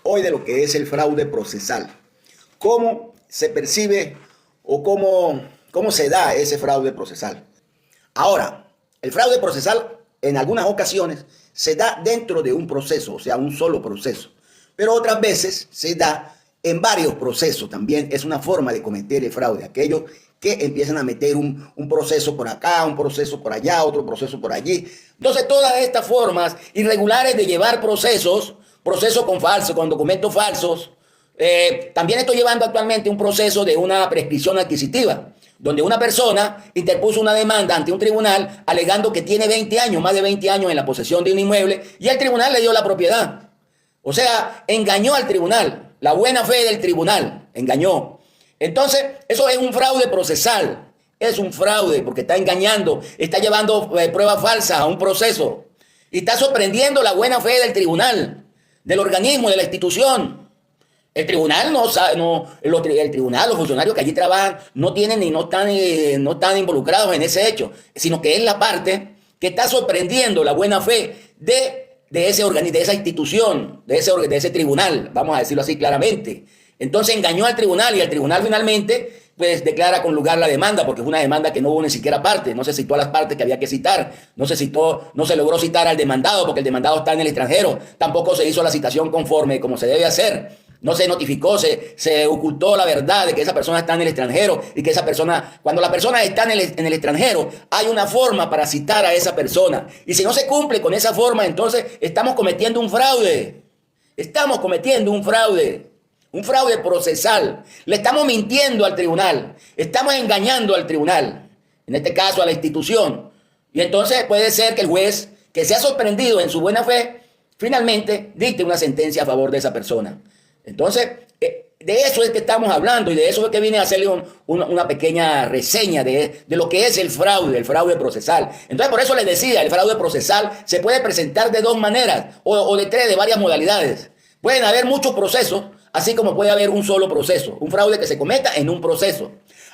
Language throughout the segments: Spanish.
Hoy de lo que es el fraude procesal. ¿Cómo se percibe o cómo se da ese fraude procesal? Ahora, el fraude procesal en algunas ocasiones se da dentro de un proceso, o sea, un solo proceso. Pero otras veces se da en varios procesos. También es una forma de cometer el fraude. Aquellos que empiezan a meter un proceso por acá, un proceso por allá, otro proceso por allí. Entonces, todas estas formas irregulares de llevar procesos con documentos falsos. También estoy llevando actualmente un proceso de una prescripción adquisitiva, donde una persona interpuso una demanda ante un tribunal alegando que tiene 20 años, más de 20 años en la posesión de un inmueble, y el tribunal le dio la propiedad. O sea, engañó al tribunal, la buena fe del tribunal, engañó. Entonces, eso es un fraude procesal, es un fraude porque está engañando, está llevando pruebas falsas a un proceso y está sorprendiendo la buena fe del tribunal, del organismo, de la institución. El tribunal no sabe, el tribunal, los funcionarios que allí trabajan no tienen y no están involucrados en ese hecho, sino que es la parte que está sorprendiendo la buena fe de ese organismo, de esa institución, de ese tribunal, vamos a decirlo así claramente. Entonces engañó al tribunal y el tribunal finalmente pues declara con lugar la demanda, porque fue una demanda que no hubo ni siquiera parte, no se citó a las partes que había que citar, no se logró citar al demandado porque el demandado está en el extranjero, tampoco se hizo la citación conforme como se debe hacer, no se notificó, se ocultó la verdad de que esa persona está en el extranjero y que esa persona, cuando la persona está en el extranjero, hay una forma para citar a esa persona, y si no se cumple con esa forma, entonces estamos cometiendo un fraude, un fraude procesal. Le estamos mintiendo al tribunal, estamos engañando al tribunal, en este caso a la institución. Y entonces puede ser que el juez, que se ha sorprendido en su buena fe, finalmente dicte una sentencia a favor de esa persona. Entonces, de eso es que estamos hablando y de eso es que viene a hacerle una pequeña reseña de lo que es el fraude procesal. Entonces, por eso les decía, el fraude procesal se puede presentar de dos maneras o de tres, de varias modalidades. Pueden haber muchos procesos, así como puede haber un solo proceso, un fraude que se cometa en un proceso.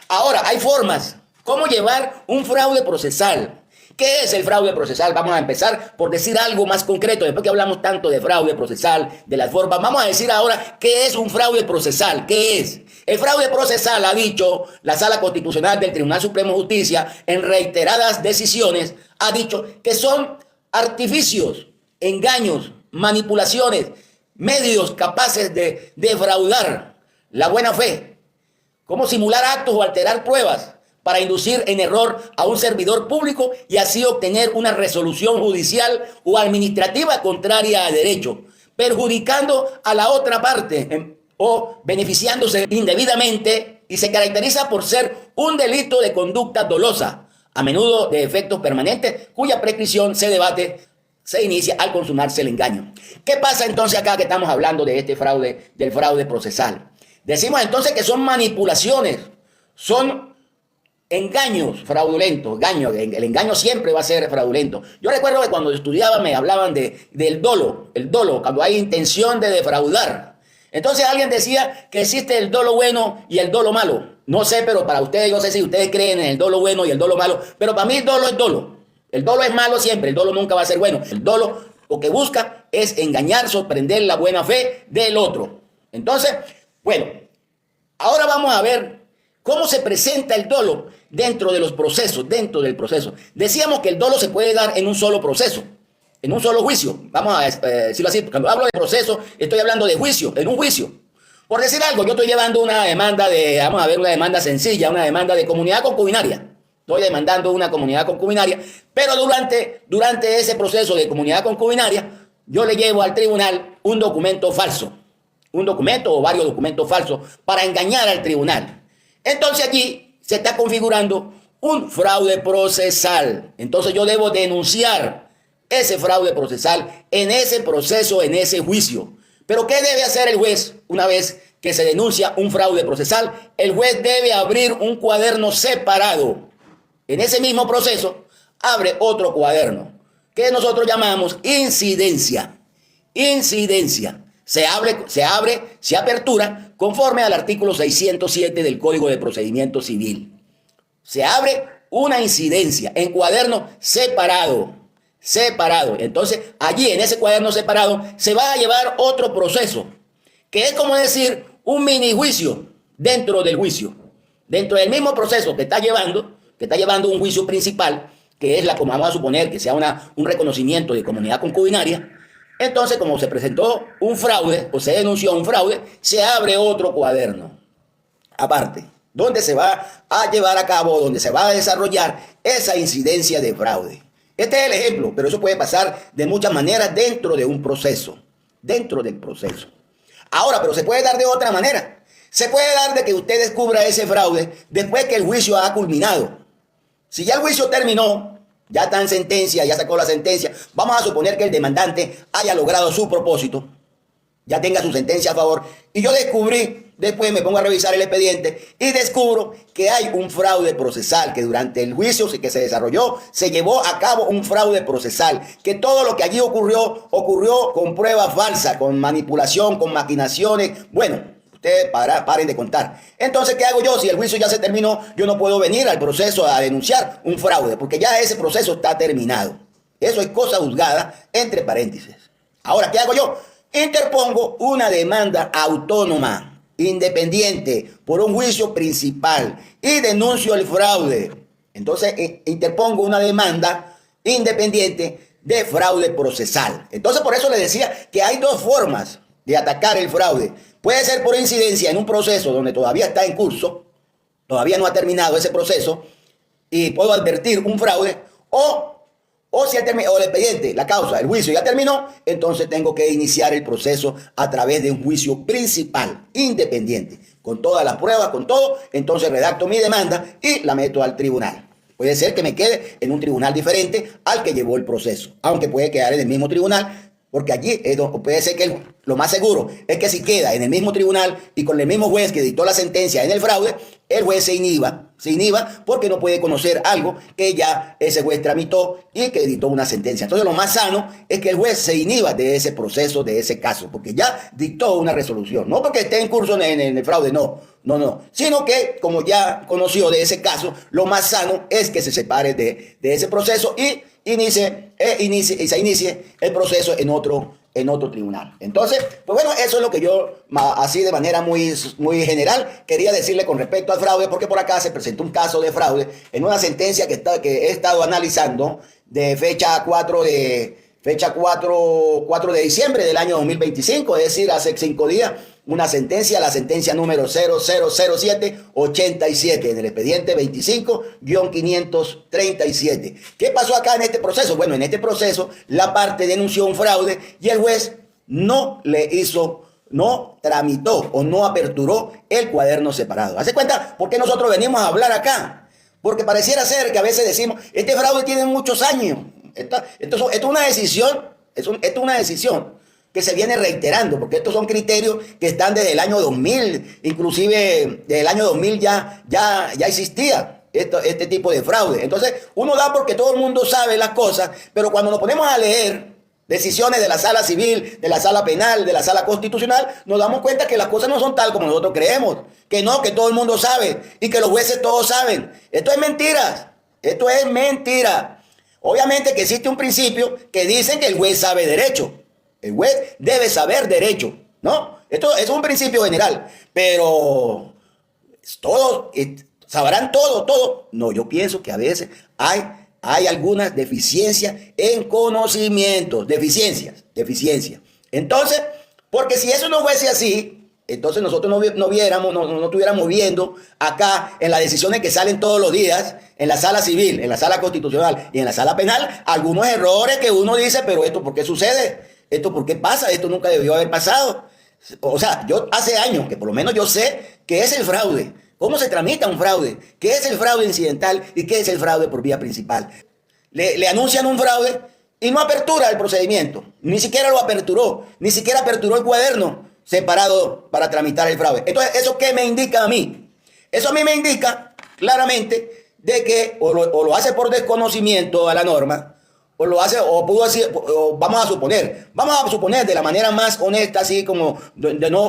Ahora, hay formas. ¿Cómo llevar un fraude procesal? ¿Qué es el fraude procesal? Vamos a empezar por decir algo más concreto. Después que hablamos tanto de fraude procesal, de las formas, vamos a decir ahora qué es un fraude procesal. ¿Qué es? El fraude procesal, ha dicho la Sala Constitucional del Tribunal Supremo de Justicia en reiteradas decisiones, ha dicho que son artificios, engaños, manipulaciones, medios capaces de defraudar la buena fe, como simular actos o alterar pruebas para inducir en error a un servidor público y así obtener una resolución judicial o administrativa contraria a derecho, perjudicando a la otra parte o beneficiándose indebidamente, y se caracteriza por ser un delito de conducta dolosa, a menudo de efectos permanentes, cuya prescripción se inicia al consumarse el engaño. ¿Qué pasa entonces acá que estamos hablando de este fraude, del fraude procesal? Decimos entonces que son manipulaciones, son engaños fraudulentos. El engaño siempre va a ser fraudulento. Yo recuerdo que cuando estudiaba me hablaban del dolo, el dolo, cuando hay intención de defraudar. Entonces alguien decía que existe el dolo bueno y el dolo malo. No sé, pero para ustedes, yo sé si ustedes creen en el dolo bueno y el dolo malo, pero para mí el dolo es dolo. El dolo es malo siempre, el dolo nunca va a ser bueno. El dolo lo que busca es engañar, sorprender la buena fe del otro. Entonces, bueno, ahora vamos a ver cómo se presenta el dolo dentro de los procesos, dentro del proceso. Decíamos que el dolo se puede dar en un solo proceso, en un solo juicio. Vamos a decirlo así, cuando hablo de proceso, estoy hablando de juicio, en un juicio. Por decir algo, yo estoy llevando una demanda una demanda sencilla, una demanda de comunidad concubinaria. Estoy demandando una comunidad concubinaria, pero durante ese proceso de comunidad concubinaria, yo le llevo al tribunal un documento falso, un documento o varios documentos falsos para engañar al tribunal. Entonces allí se está configurando un fraude procesal. Entonces yo debo denunciar ese fraude procesal en ese proceso, en ese juicio. Pero ¿qué debe hacer el juez una vez que se denuncia un fraude procesal? El juez debe abrir un cuaderno separado. En ese mismo proceso, abre otro cuaderno, que nosotros llamamos incidencia. Incidencia. Se apertura conforme al artículo 607 del Código de Procedimiento Civil. Se abre una incidencia en cuaderno separado. separado. Entonces, allí en ese cuaderno separado se va a llevar otro proceso, que es como decir un mini juicio dentro del juicio. Dentro del mismo proceso que está llevando un juicio principal, que es como vamos a suponer que sea un reconocimiento de comunidad concubinaria. Entonces, como se presentó un fraude o se denunció un fraude, se abre otro cuaderno aparte, donde se va a llevar a cabo, donde se va a desarrollar esa incidencia de fraude. Este es el ejemplo, pero eso puede pasar de muchas maneras dentro de un proceso, dentro del proceso. Ahora, pero se puede dar de otra manera. Se puede dar de que usted descubra ese fraude después que el juicio ha culminado. Si ya el juicio terminó, ya está en sentencia, ya sacó la sentencia, vamos a suponer que el demandante haya logrado su propósito, ya tenga su sentencia a favor, y yo descubrí, después me pongo a revisar el expediente y descubro que hay un fraude procesal, que durante el juicio que se desarrolló, se llevó a cabo un fraude procesal, que todo lo que allí ocurrió con pruebas falsas, con manipulación, con maquinaciones, bueno, ustedes paren de contar. Entonces, ¿qué hago yo? Si el juicio ya se terminó, yo no puedo venir al proceso a denunciar un fraude, porque ya ese proceso está terminado. Eso es cosa juzgada, entre paréntesis. Ahora, ¿qué hago yo? Interpongo una demanda autónoma, independiente, por un juicio principal y denuncio el fraude. Entonces, interpongo una demanda independiente de fraude procesal. Entonces, por eso le decía que hay dos formas de atacar el fraude. Puede ser por incidencia en un proceso donde todavía está en curso, todavía no ha terminado ese proceso, y puedo advertir un fraude, o si el expediente, la causa, el juicio ya terminó, entonces tengo que iniciar el proceso a través de un juicio principal, independiente, con todas las pruebas, con todo, entonces redacto mi demanda y la meto al tribunal. Puede ser que me quede en un tribunal diferente al que llevó el proceso, aunque puede quedar en el mismo tribunal, porque allí puede ser que lo más seguro es que si queda en el mismo tribunal y con el mismo juez que dictó la sentencia en el fraude, el juez se inhiba porque no puede conocer algo que ya ese juez tramitó y que dictó una sentencia. Entonces lo más sano es que el juez se inhiba de ese proceso, de ese caso, porque ya dictó una resolución. No porque esté en curso en el fraude, no, sino que como ya conoció de ese caso, lo más sano es que se separe de ese proceso y se inicie el proceso en otro tribunal. Entonces, pues bueno, eso es lo que yo, así de manera muy general, quería decirle con respecto al fraude, porque por acá se presentó un caso de fraude en una sentencia que he estado analizando de fecha 4 de diciembre del año 2025, es decir, hace 5 días, la sentencia número 000787 en el expediente 25-537. ¿Qué pasó acá en este proceso? Bueno, en este proceso la parte denunció un fraude y el juez no tramitó o no aperturó el cuaderno separado. ¿Hace cuenta por qué nosotros venimos a hablar acá? Porque pareciera ser que a veces decimos, este fraude tiene muchos años. Esto es una decisión, esto es una decisión que se viene reiterando, porque estos son criterios que están desde el año 2000, inclusive desde el año 2000 ya existía este tipo de fraude. Entonces, uno da porque todo el mundo sabe las cosas, pero cuando nos ponemos a leer decisiones de la sala civil, de la sala penal, de la sala constitucional, nos damos cuenta que las cosas no son tal como nosotros creemos, que no, que todo el mundo sabe y que los jueces todos saben. Esto es mentira, esto es mentira. Obviamente que existe un principio que dice que el juez sabe derecho. El juez debe saber derecho, ¿no? Esto es un principio general, pero todos sabrán todo. No, yo pienso que a veces hay algunas deficiencias en conocimientos, deficiencias. Entonces, porque si eso no fuese así, entonces nosotros no estuviéramos viendo acá en las decisiones que salen todos los días, en la sala civil, en la sala constitucional y en la sala penal, algunos errores que uno dice, pero ¿esto por qué sucede? ¿Esto por qué pasa? Esto nunca debió haber pasado. O sea, yo hace años que por lo menos yo sé qué es el fraude, cómo se tramita un fraude, qué es el fraude incidental y qué es el fraude por vía principal. Le anuncian un fraude y no apertura el procedimiento, ni siquiera lo aperturó, ni siquiera aperturó el cuaderno separado para tramitar el fraude. Entonces, ¿eso qué me indica a mí? Eso a mí me indica claramente de que o lo hace por desconocimiento a la norma, o lo hace, o pudo decir, o vamos a suponer de la manera más honesta, así como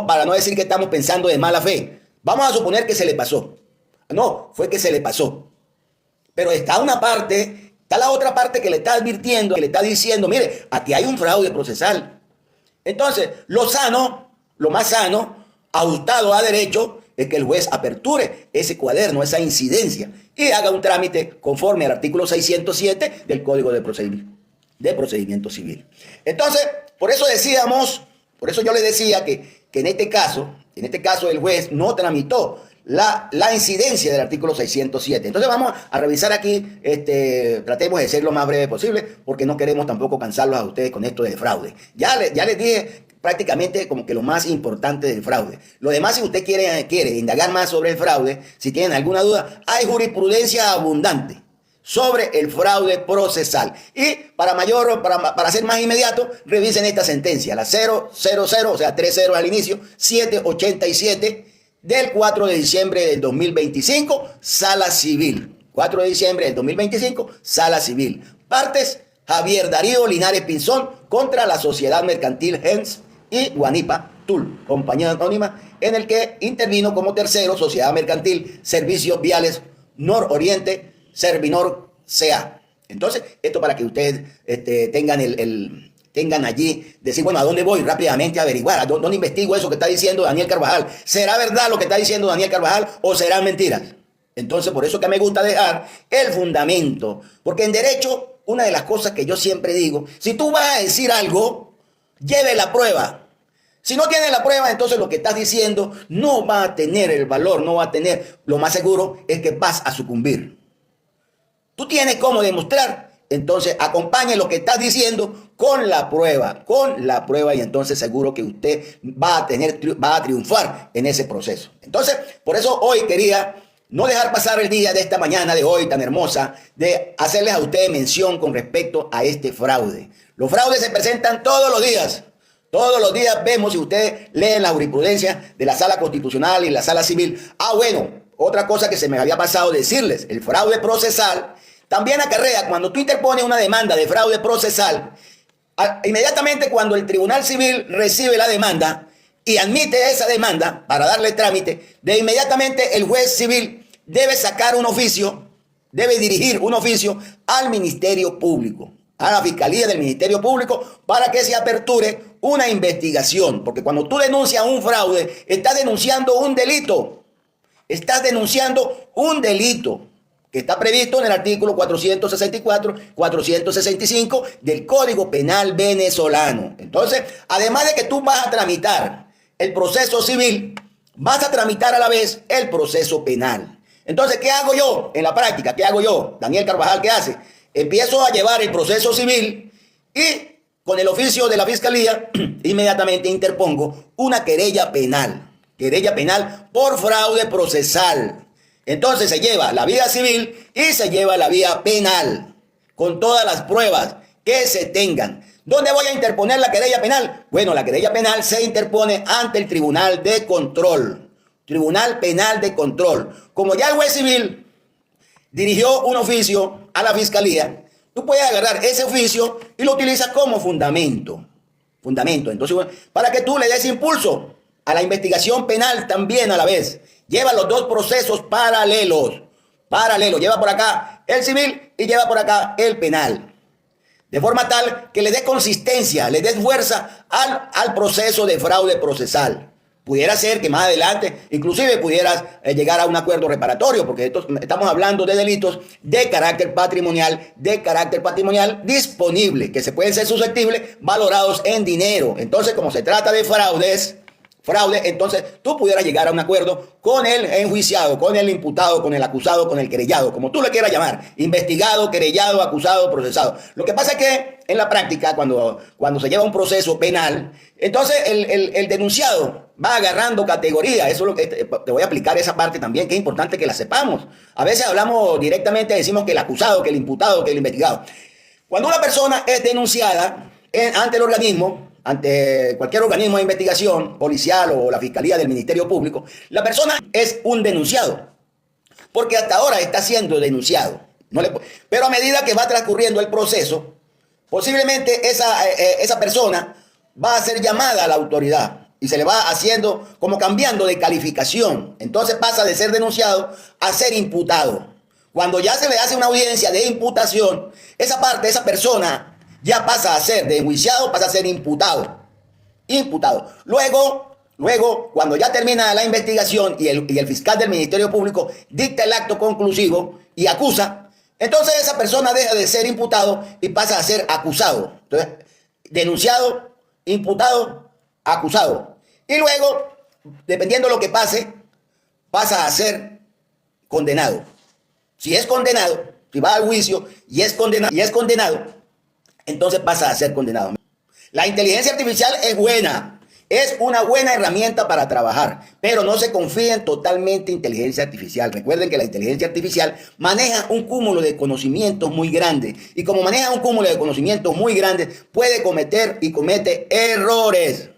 para no decir que estamos pensando de mala fe. Vamos a suponer que se le pasó. No, fue que se le pasó. Pero está una parte Está la otra parte que le está advirtiendo, que le está diciendo, mire, aquí hay un fraude procesal. Entonces, lo sano, lo más sano, ajustado a derecho, es que el juez aperture ese cuaderno, esa incidencia, y haga un trámite conforme al artículo 607 del Código de Procedimiento Civil. Entonces, por eso decíamos, por eso yo le decía que en este caso el juez no tramitó la incidencia del artículo 607. Entonces vamos a revisar aquí, tratemos de ser lo más breve posible, porque no queremos tampoco cansarlos a ustedes con esto del fraude. Ya les dije prácticamente como que lo más importante del fraude. Lo demás, si usted quiere indagar más sobre el fraude, si tienen alguna duda, hay jurisprudencia abundante sobre el fraude procesal. Y para ser más inmediato, revisen esta sentencia, la 000, o sea, 3 ceros al inicio, 787 del 4 de diciembre del 2025, Sala Civil. 4 de diciembre del 2025, Sala Civil. Partes: Javier Darío Linares Pinzón contra la Sociedad Mercantil Hens y Guanipa Tul, compañía anónima, en el que intervino como tercero Sociedad Mercantil Servicios Viales Nororiente Servinor CA. Entonces, esto para que ustedes tengan allí, decir, bueno, ¿a dónde voy? Rápidamente a averiguar, ¿a dónde investigo eso que está diciendo Daniel Carvajal? ¿Será verdad lo que está diciendo Daniel Carvajal o serán mentiras? Entonces, por eso que me gusta dejar el fundamento, porque en derecho, una de las cosas que yo siempre digo, si tú vas a decir algo, lleve la prueba. Si no tienes la prueba, entonces lo que estás diciendo no va a tener el valor, no va a tener, lo más seguro es que vas a sucumbir. Tú tienes cómo demostrar, entonces acompañe lo que estás diciendo con la prueba, y entonces seguro que usted va a triunfar en ese proceso. Entonces, por eso hoy quería no dejar pasar el día de esta mañana de hoy tan hermosa, de hacerles a ustedes mención con respecto a este fraude. Los fraudes se presentan todos los días. Todos los días vemos, si ustedes leen la jurisprudencia de la Sala Constitucional y la Sala Civil. Bueno, otra cosa que se me había pasado decirles, el fraude procesal también acarrea, cuando tú interpones una demanda de fraude procesal, inmediatamente cuando el Tribunal Civil recibe la demanda y admite esa demanda para darle trámite, de inmediatamente el juez civil debe sacar un oficio, debe dirigir un oficio al Ministerio Público, a la Fiscalía del Ministerio Público, para que se aperture una investigación. Porque cuando tú denuncias un fraude, estás denunciando un delito. Estás denunciando un delito que está previsto en el artículo 464, 465 del Código Penal venezolano. Entonces, además de que tú vas a tramitar el proceso civil, vas a tramitar a la vez el proceso penal. Entonces, ¿qué hago yo en la práctica? ¿Qué hago yo? Daniel Carvajal, ¿qué hace? Empiezo a llevar el proceso civil y con el oficio de la Fiscalía inmediatamente interpongo una querella penal por fraude procesal. Entonces se lleva la vía civil y se lleva la vía penal con todas las pruebas que se tengan. ¿Dónde voy a interponer la querella penal? Bueno, la querella penal se interpone ante el Tribunal de Control. Tribunal Penal de Control. Como ya el juez civil dirigió un oficio a la Fiscalía, tú puedes agarrar ese oficio y lo utilizas como fundamento. Entonces, para que tú le des impulso a la investigación penal también a la vez. Lleva los dos procesos paralelos. Lleva por acá el civil y lleva por acá el penal. De forma tal que le dé consistencia, le des fuerza al proceso de fraude procesal. Pudiera ser que más adelante inclusive pudieras llegar a un acuerdo reparatorio, porque estamos hablando de delitos de carácter patrimonial disponible, que se pueden ser susceptibles, valorados en dinero. Entonces, como se trata de fraude, entonces tú pudieras llegar a un acuerdo con el enjuiciado, con el imputado, con el acusado, con el querellado, como tú le quieras llamar, investigado, querellado, acusado, procesado. Lo que pasa es que en la práctica, cuando se lleva un proceso penal, entonces el denunciado va agarrando categoría. Eso es lo que te voy a explicar, esa parte también, que es importante que la sepamos. A veces hablamos directamente, decimos que el acusado, que el imputado, que el investigado. Cuando una persona es denunciada ante el organismo, ante cualquier organismo de investigación, policial o la Fiscalía del Ministerio Público, la persona es un denunciado, porque hasta ahora está siendo denunciado. Pero a medida que va transcurriendo el proceso, posiblemente esa persona va a ser llamada a la autoridad y se le va haciendo como cambiando de calificación. Entonces pasa de ser denunciado a ser imputado. Cuando ya se le hace una audiencia de imputación, esa parte, esa persona ya pasa a ser de enjuiciado, pasa a ser imputado. Imputado. Luego, cuando ya termina la investigación y el fiscal del Ministerio Público dicta el acto conclusivo y acusa, entonces esa persona deja de ser imputado y pasa a ser acusado. Entonces, denunciado, imputado, acusado. Y luego, dependiendo de lo que pase, pasa a ser condenado. Si es condenado, si va al juicio y es condenado, entonces pasa a ser condenado. La inteligencia artificial es buena, es una buena herramienta para trabajar, pero no se confíen totalmente en inteligencia artificial. Recuerden que la inteligencia artificial maneja un cúmulo de conocimientos muy grande, y como maneja un cúmulo de conocimientos muy grandes, puede cometer y comete errores.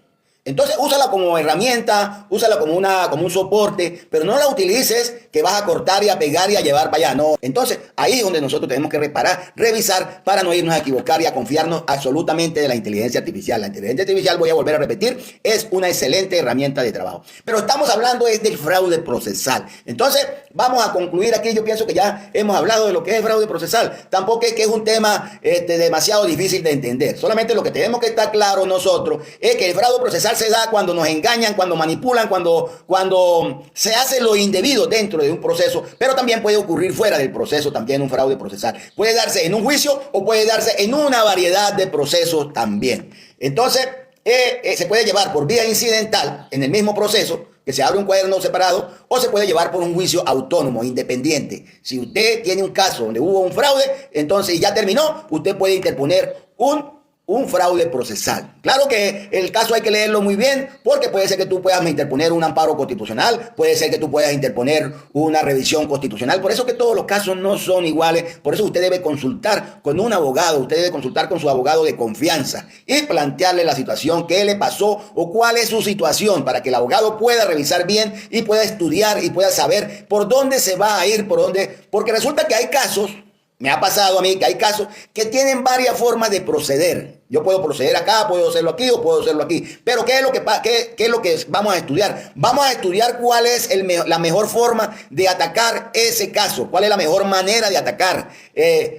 Entonces úsala como herramienta, úsala como un soporte, pero no la utilices que vas a cortar y a pegar y a llevar para allá. No. Entonces ahí es donde nosotros tenemos que reparar, revisar para no irnos a equivocar y a confiarnos absolutamente de la inteligencia artificial. La inteligencia artificial, voy a volver a repetir, es una excelente herramienta de trabajo. Pero estamos hablando es del fraude procesal. Entonces vamos a concluir aquí. Yo pienso que ya hemos hablado de lo que es fraude procesal. Tampoco es que es un tema demasiado difícil de entender. Solamente lo que tenemos que estar claro nosotros es que el fraude procesal se da cuando nos engañan, cuando manipulan, cuando se hace lo indebido dentro de un proceso, pero también puede ocurrir fuera del proceso también un fraude procesal. Puede darse en un juicio o puede darse en una variedad de procesos también. Entonces, se puede llevar por vía incidental en el mismo proceso, que se abre un cuaderno separado, o se puede llevar por un juicio autónomo, independiente. Si usted tiene un caso donde hubo un fraude, entonces ya terminó, usted puede interponer un fraude procesal. Claro que el caso hay que leerlo muy bien, porque puede ser que tú puedas interponer un amparo constitucional, puede ser que tú puedas interponer una revisión constitucional. Por eso que todos los casos no son iguales. Por eso usted debe consultar con un abogado, usted debe consultar con su abogado de confianza y plantearle la situación, qué le pasó o cuál es su situación, para que el abogado pueda revisar bien y pueda estudiar y pueda saber por dónde se va a ir, porque resulta que hay casos. Me ha pasado a mí que hay casos que tienen varias formas de proceder. Yo puedo proceder acá, puedo hacerlo aquí o puedo hacerlo aquí. Pero ¿qué es lo que vamos a estudiar? Vamos a estudiar cuál es la mejor forma de atacar ese caso. ¿Cuál es la mejor manera de atacar?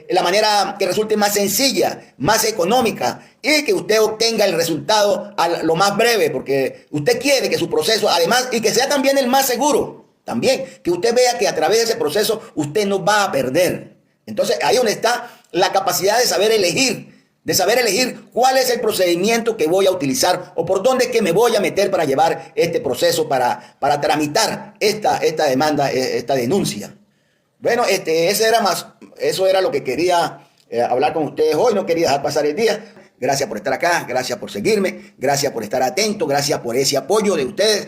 La manera que resulte más sencilla, más económica y que usted obtenga el resultado a lo más breve. Porque usted quiere que su proceso, además, y que sea también el más seguro. También, que usted vea que a través de ese proceso usted no va a perder. Entonces, ahí donde está la capacidad de saber elegir cuál es el procedimiento que voy a utilizar o por dónde es que me voy a meter para llevar este proceso, para tramitar esta demanda, esta denuncia. Bueno, eso era lo que quería hablar con ustedes hoy. No quería dejar pasar el día. Gracias por estar acá, gracias por seguirme, gracias por estar atento, gracias por ese apoyo de ustedes.